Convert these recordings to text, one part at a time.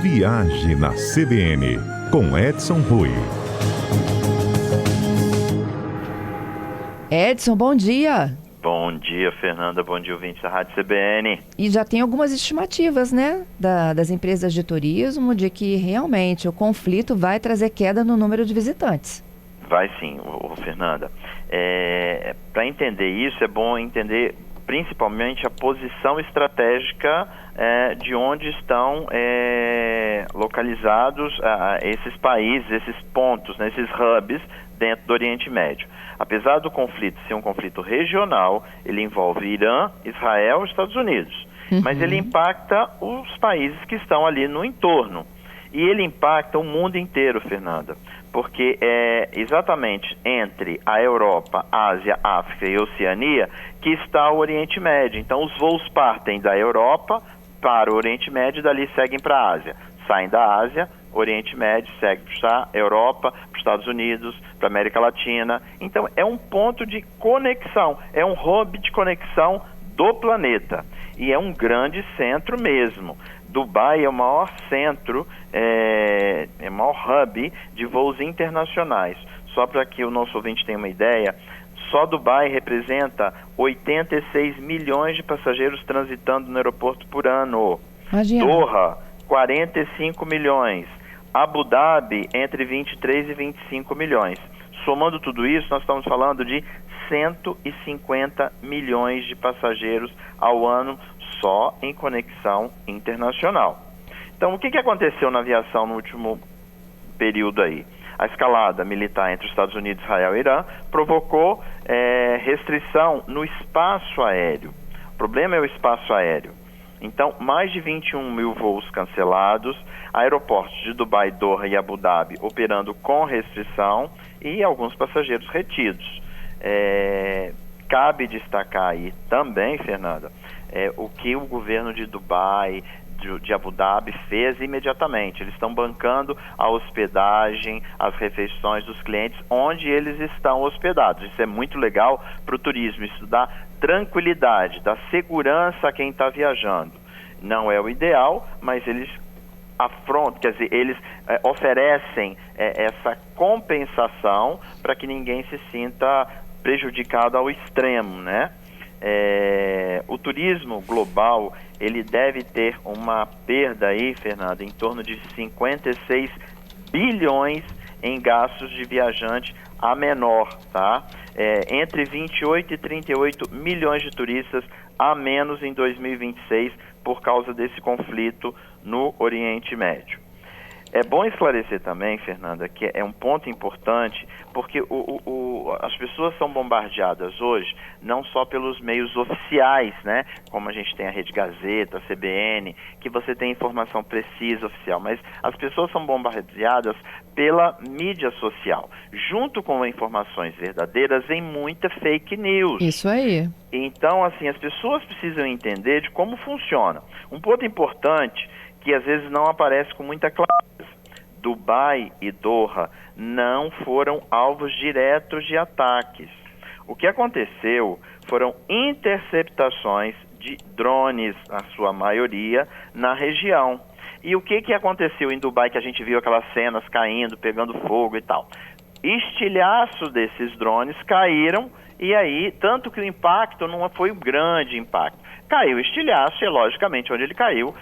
Viagem na CBN, com Edson Rui. Edson, bom dia. Bom dia, Fernanda. Bom dia, ouvintes da Rádio CBN. E já tem algumas estimativas, né, das empresas de turismo, de que realmente o conflito vai trazer queda no número de visitantes. Vai sim, Fernanda. Para entender isso, é bom entender principalmente a posição estratégica de onde estão localizados esses países, esses pontos, né, esses hubs dentro do Oriente Médio. Apesar do conflito ser um conflito regional, ele envolve Irã, Israel e Estados Unidos. Mas ele impacta os países que estão ali no entorno. E ele impacta o mundo inteiro, Fernanda, porque é exatamente entre a Europa, Ásia, África e Oceania que está o Oriente Médio. Então, os voos partem da Europa para o Oriente Médio e dali seguem para a Ásia. Saem da Ásia, Oriente Médio, segue para a Europa, para os Estados Unidos, para a América Latina. Então, é um ponto de conexão, é um hub de conexão do planeta. E é um grande centro mesmo. Dubai é o maior centro, é o maior hub de voos internacionais. Só para que o nosso ouvinte tenha uma ideia, só Dubai representa 86 milhões de passageiros transitando no aeroporto por ano. Imagina. Doha, 45 milhões. Abu Dhabi, entre 23 e 25 milhões. Somando tudo isso, nós estamos falando de 150 milhões de passageiros ao ano só em conexão internacional. Então, o que aconteceu na aviação no último período aí? A escalada militar entre os Estados Unidos, Israel e Irã provocou restrição no espaço aéreo. O problema é o espaço aéreo. Então, mais de 21 mil voos cancelados, aeroportos de Dubai, Doha e Abu Dhabi operando com restrição e alguns passageiros retidos. Cabe destacar aí também, Fernanda, o que o governo de Dubai, de Abu Dhabi fez imediatamente. Eles estão bancando a hospedagem, as refeições dos clientes onde eles estão hospedados. Isso é muito legal para o turismo, isso dá tranquilidade, dá segurança a quem está viajando. Não é o ideal, mas eles afrontam, quer dizer, eles oferecem essa compensação para que ninguém se sinta prejudicado ao extremo, né? O turismo global, ele deve ter uma perda aí, Fernanda, em torno de 56 bilhões em gastos de viajante a menor, tá? Entre 28 e 38 milhões de turistas a menos em 2026 por causa desse conflito no Oriente Médio. É bom esclarecer também, Fernanda, que é um ponto importante, porque as pessoas são bombardeadas hoje não só pelos meios oficiais, né? Como a gente tem a Rede Gazeta, a CBN, que você tem informação precisa, oficial, mas as pessoas são bombardeadas pela mídia social. Junto com informações verdadeiras, vem muita fake news. Isso aí. Então, assim, as pessoas precisam entender de como funciona. Um ponto importante que às vezes não aparece com muita clareza. Dubai e Doha não foram alvos diretos de ataques. O que aconteceu foram interceptações de drones, na sua maioria, na região. E o que aconteceu em Dubai, que a gente viu aquelas cenas caindo, pegando fogo e tal? Estilhaços desses drones caíram e aí, tanto que o impacto não foi um grande impacto. Caiu estilhaço e, logicamente, onde ele caiu,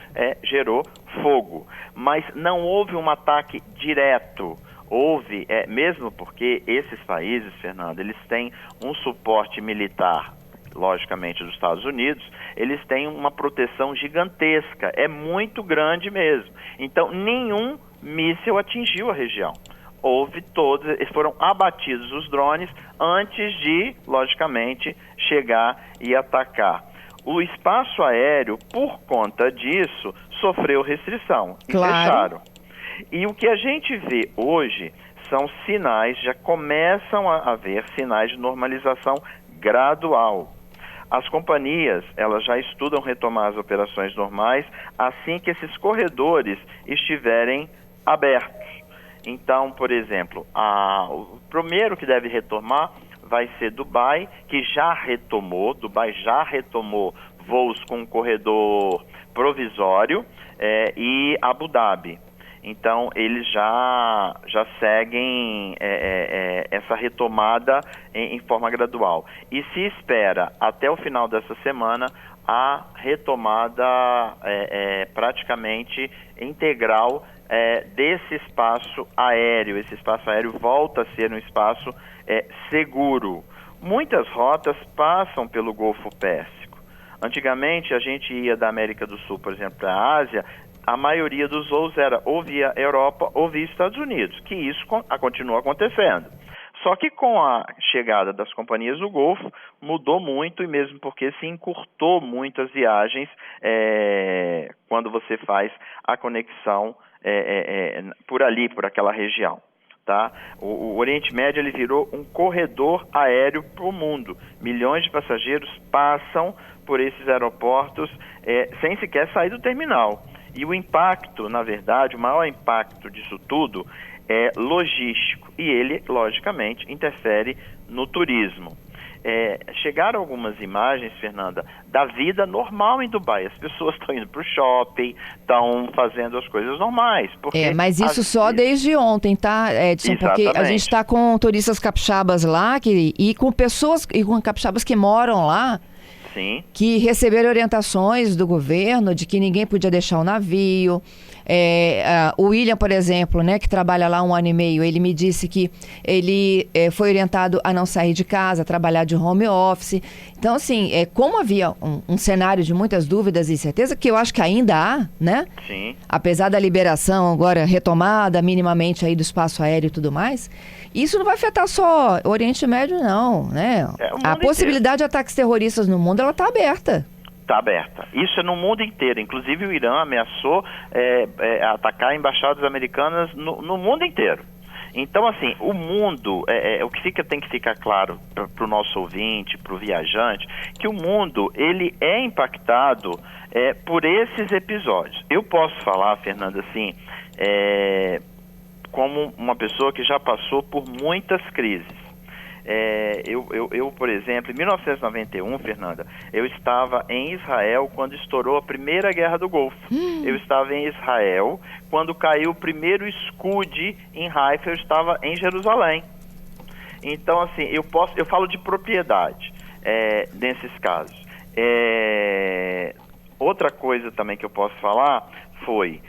gerou fogo. Mas não houve um ataque direto. Houve, mesmo porque esses países, Fernando, eles têm um suporte militar, logicamente, dos Estados Unidos, eles têm uma proteção gigantesca, é muito grande mesmo. Então, nenhum míssil atingiu a região. Foram abatidos os drones antes de, logicamente, chegar e atacar. O espaço aéreo, por conta disso, sofreu restrição e fecharam. E o que a gente vê hoje são sinais, já começam a haver sinais de normalização gradual. As companhias, elas já estudam retomar as operações normais assim que esses corredores estiverem abertos. Então, por exemplo, o primeiro que deve retomar vai ser Dubai, que já retomou. Dubai já retomou voos com um corredor provisório. e Abu Dhabi. Então, eles já seguem essa retomada em forma gradual. E se espera, até o final dessa semana, a retomada praticamente integral desse espaço aéreo. Esse espaço aéreo volta a ser um espaço seguro. Muitas rotas passam pelo Golfo Pérsico. Antigamente, a gente ia da América do Sul, por exemplo, para a Ásia. A maioria dos voos era ou via Europa ou via Estados Unidos, que isso continua acontecendo. Só que com a chegada das companhias do Golfo, mudou muito, e mesmo porque se encurtou muito as viagens quando você faz a conexão por ali, por aquela região. Tá? O Oriente Médio ele virou um corredor aéreo para o mundo. Milhões de passageiros passam por esses aeroportos sem sequer sair do terminal. E o impacto, na verdade, o maior impacto disso tudo é logístico. E ele, logicamente, interfere no turismo. Chegaram algumas imagens, Fernanda, da vida normal em Dubai. As pessoas estão indo para o shopping, estão fazendo as coisas normais. Mas isso só desde ontem, tá, Edson? Exatamente. Porque a gente está com turistas capixabas lá e com pessoas, e com capixabas que moram lá. Sim. Que receberam orientações do governo de que ninguém podia deixar o navio. O William, por exemplo, né, que trabalha lá 1 ano e meio, ele me disse que ele foi orientado a não sair de casa, a trabalhar de home office. Então, assim, como havia um cenário de muitas dúvidas e incerteza, que eu acho que ainda há, né? Sim. Apesar da liberação agora retomada minimamente aí do espaço aéreo e tudo mais, isso não vai afetar só o Oriente Médio, não, né? A possibilidade de ataques terroristas no mundo, ela está aberta. Está aberta. Isso é no mundo inteiro. Inclusive o Irã ameaçou atacar embaixadas americanas no mundo inteiro. Então, assim, o mundo, o que tem que ficar claro para o nosso ouvinte, para o viajante, que o mundo, ele é impactado por esses episódios. Eu posso falar, Fernanda, assim, como uma pessoa que já passou por muitas crises. Eu, por exemplo, em 1991, Fernanda, eu estava em Israel quando estourou a primeira guerra do Golfo. Eu estava em Israel quando caiu o primeiro Scud em Haifa. Eu estava em Jerusalém. Então, assim, eu falo de propriedade nesses casos. Outra coisa também que eu posso falar foi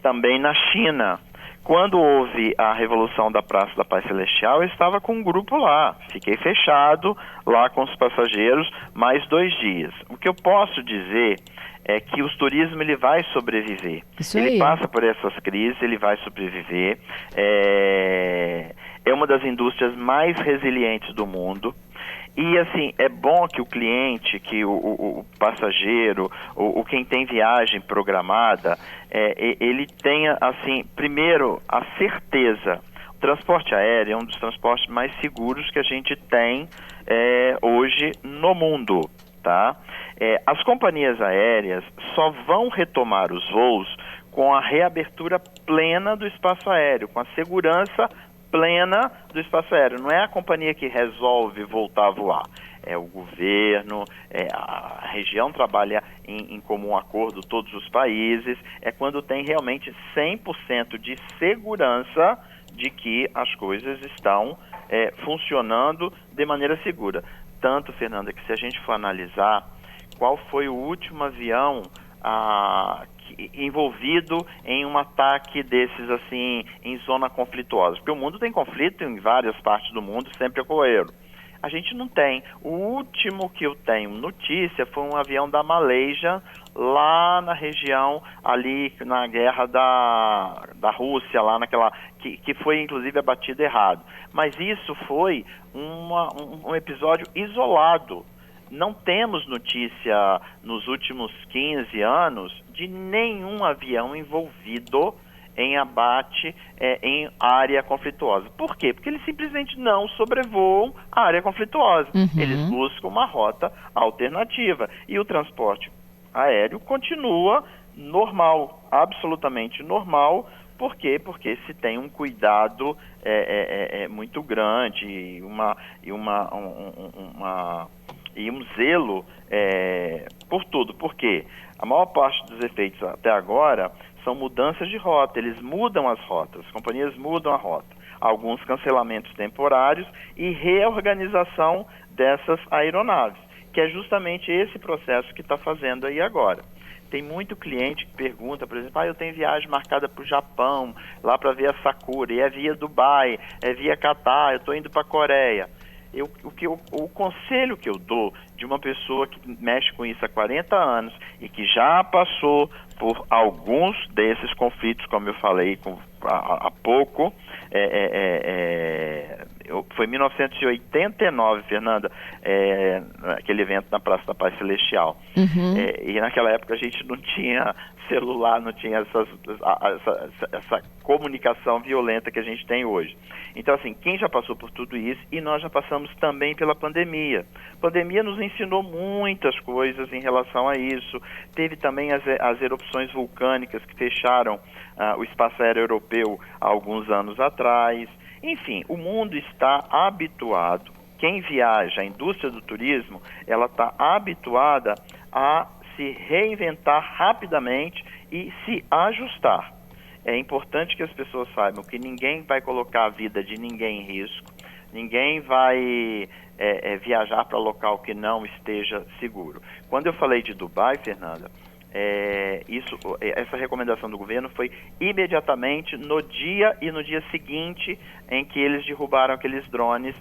também na China. Quando houve a Revolução da Praça da Paz Celestial, eu estava com um grupo lá. Fiquei fechado lá com os passageiros mais 2 dias. O que eu posso dizer é que o turismo ele vai sobreviver. Ele passa por essas crises, ele vai sobreviver. É uma das indústrias mais resilientes do mundo. E, assim, é bom que o cliente, que o passageiro, quem tem viagem programada, ele tenha, assim, primeiro, a certeza. O transporte aéreo é um dos transportes mais seguros que a gente tem hoje no mundo, tá? As companhias aéreas só vão retomar os voos com a reabertura plena do espaço aéreo, com a segurança plena do espaço aéreo. Não é a companhia que resolve voltar a voar. É o governo, a região trabalha em comum acordo, todos os países. É quando tem realmente 100% de segurança de que as coisas estão funcionando de maneira segura. Tanto, Fernanda, que se a gente for analisar qual foi o último avião envolvido em um ataque desses, assim, em zona conflituosa. Porque o mundo tem conflito em várias partes do mundo, sempre ocorreram. A gente não tem. O último que eu tenho notícia foi um avião da Malásia, lá na região, ali na guerra da Rússia, lá naquela, que foi inclusive abatido errado. Mas isso foi um episódio isolado. Não temos notícia nos últimos 15 anos de nenhum avião envolvido em abate em área conflituosa. Por quê? Porque eles simplesmente não sobrevoam a área conflituosa. Eles buscam uma rota alternativa. E o transporte aéreo continua normal, absolutamente normal. Por quê? Porque se tem um cuidado muito grande e um zelo por tudo. Por quê? A maior parte dos efeitos até agora são mudanças de rota, eles mudam as rotas, as companhias mudam a rota. Alguns cancelamentos temporários e reorganização dessas aeronaves, que é justamente esse processo que está fazendo aí agora. Tem muito cliente que pergunta, por exemplo, eu tenho viagem marcada para o Japão, lá para ver a Sakura, e é via Dubai, é via Catar, eu estou indo para a Coreia. O conselho que eu dou de uma pessoa que mexe com isso há 40 anos e que já passou por alguns desses conflitos, como eu falei há pouco, foi em 1989, Fernanda, aquele evento na Praça da Paz Celestial. Uhum. E naquela época a gente não tinha celular, não tinha essa comunicação violenta que a gente tem hoje. Então, assim, quem já passou por tudo isso, e nós já passamos também pela pandemia. A pandemia nos ensinou muitas coisas em relação a isso. Teve também as erupções vulcânicas que fecharam o espaço aéreo europeu há alguns anos atrás. Enfim, o mundo está habituado. Quem viaja, a indústria do turismo, ela está habituada a se reinventar rapidamente e se ajustar. É importante que as pessoas saibam que ninguém vai colocar a vida de ninguém em risco, ninguém vai viajar para local que não esteja seguro. Quando eu falei de Dubai, Fernanda, essa recomendação do governo foi imediatamente no dia e no dia seguinte em que eles derrubaram aqueles drones,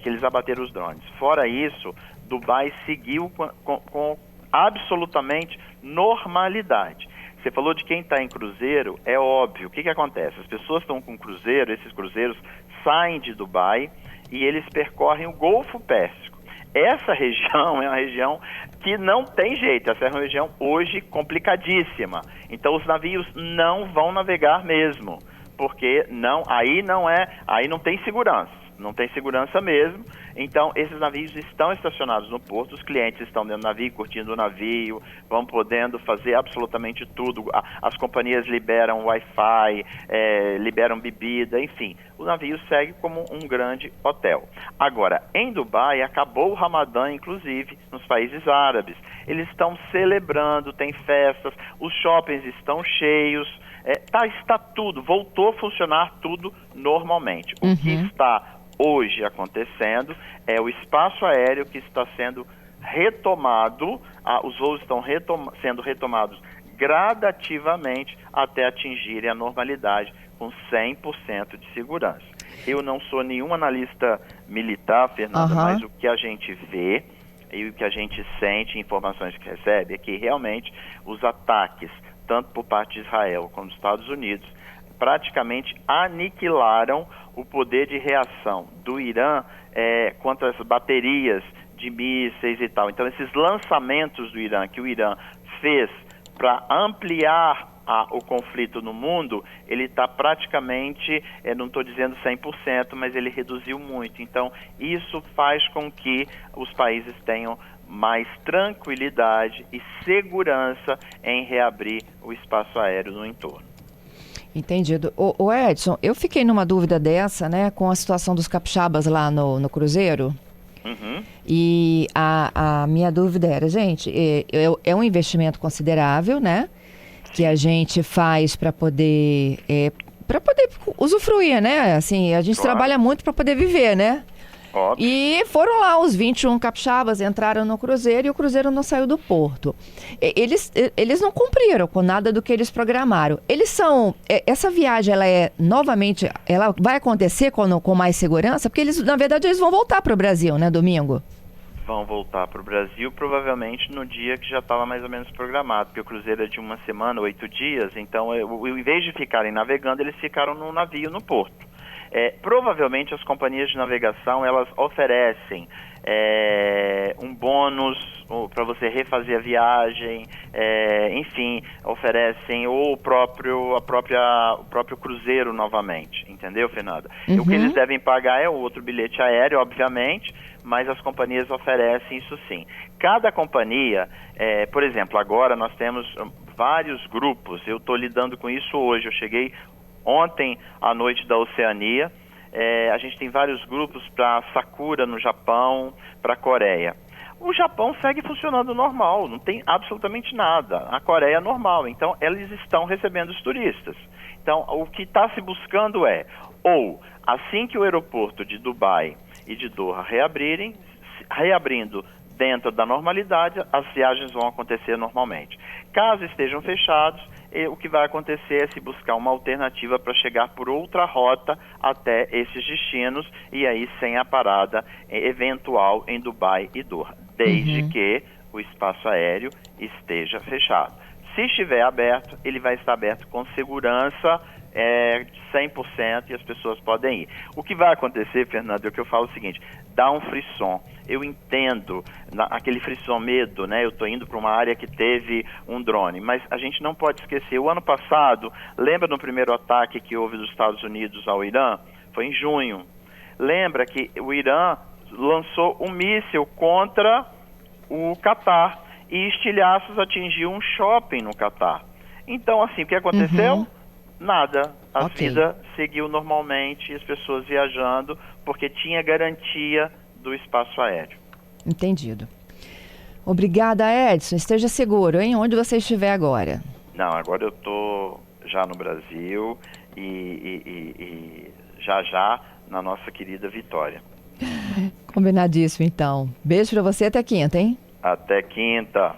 que eles abateram os drones. Fora isso, Dubai seguiu com absolutamente normalidade. Você falou de quem está em cruzeiro, é óbvio. O que acontece? As pessoas estão com cruzeiro, esses cruzeiros saem de Dubai e eles percorrem o Golfo Pérsico. Essa região é uma região que não tem jeito, essa é uma região hoje complicadíssima. Então os navios não vão navegar mesmo, porque aí não tem segurança. Não tem segurança mesmo, então esses navios estão estacionados no porto, os clientes estão dentro do navio, curtindo o navio, vão podendo fazer absolutamente tudo, as companhias liberam Wi-Fi, liberam bebida, enfim, o navio segue como um grande hotel. Agora, em Dubai, acabou o Ramadã, inclusive, nos países árabes, eles estão celebrando, tem festas, os shoppings estão cheios, está tudo, voltou a funcionar tudo normalmente. O que está hoje acontecendo é o espaço aéreo que está sendo retomado, os voos estão sendo retomados gradativamente até atingirem a normalidade com 100% de segurança. Eu não sou nenhum analista militar, Fernanda, mas o que a gente vê e o que a gente sente, informações que recebe, é que realmente os ataques, tanto por parte de Israel como dos Estados Unidos, praticamente aniquilaram o poder de reação do Irã contra as baterias de mísseis e tal. Então, esses lançamentos do Irã, que o Irã fez para ampliar o conflito no mundo, ele está praticamente, não estou dizendo 100%, mas ele reduziu muito. Então, isso faz com que os países tenham mais tranquilidade e segurança em reabrir o espaço aéreo no entorno. Entendido. O Edson, eu fiquei numa dúvida dessa, né, com a situação dos capixabas lá no cruzeiro. E a minha dúvida era, gente, é um investimento considerável, né, que a gente faz para poder usufruir, né? Assim, a gente trabalha muito para poder viver, né? Óbvio. E foram lá os 21 capixabas, entraram no cruzeiro e o cruzeiro não saiu do porto. Eles não cumpriram com nada do que eles programaram. Essa viagem, ela vai acontecer com mais segurança? Porque na verdade, eles vão voltar para o Brasil, né, domingo? Vão voltar para o Brasil, provavelmente no dia que já estava mais ou menos programado, porque o cruzeiro é de uma semana, 8 dias, então, em vez de ficarem navegando, eles ficaram no navio no porto. Provavelmente as companhias de navegação, elas oferecem um bônus para você refazer a viagem, enfim, oferecem o próprio cruzeiro novamente, entendeu, Fernanda? O que eles devem pagar é o outro bilhete aéreo, obviamente, mas as companhias oferecem isso sim. Cada companhia, por exemplo, agora nós temos vários grupos, eu estou lidando com isso hoje, eu cheguei ontem à noite da Oceania, a gente tem vários grupos para Sakura no Japão, para a Coreia. O Japão segue funcionando normal, não tem absolutamente nada. A Coreia é normal, então eles estão recebendo os turistas. Então, o que está se buscando é, ou assim que o aeroporto de Dubai e de Doha reabrindo dentro da normalidade, as viagens vão acontecer normalmente. Caso estejam fechados, o que vai acontecer é se buscar uma alternativa para chegar por outra rota até esses destinos e aí sem a parada eventual em Dubai e Doha, desde que o espaço aéreo esteja fechado. Se estiver aberto, ele vai estar aberto com segurança 100% e as pessoas podem ir. O que vai acontecer, Fernando, é o que eu falo o seguinte, dá um frisson. Eu entendo aquele frisson medo, né? Eu estou indo para uma área que teve um drone, mas a gente não pode esquecer, o ano passado, lembra do primeiro ataque que houve dos Estados Unidos ao Irã? Foi em junho. Lembra que o Irã lançou um míssil contra o Catar e estilhaços atingiu um shopping no Catar. Então, assim, o que aconteceu? Nada. A vida seguiu normalmente, as pessoas viajando, porque tinha garantia do espaço aéreo. Entendido. Obrigada, Edson. Esteja seguro, hein? Onde você estiver agora. Não, agora eu estou já no Brasil e já na nossa querida Vitória. Combinadíssimo, então. Beijo pra você, até quinta, hein? Até quinta.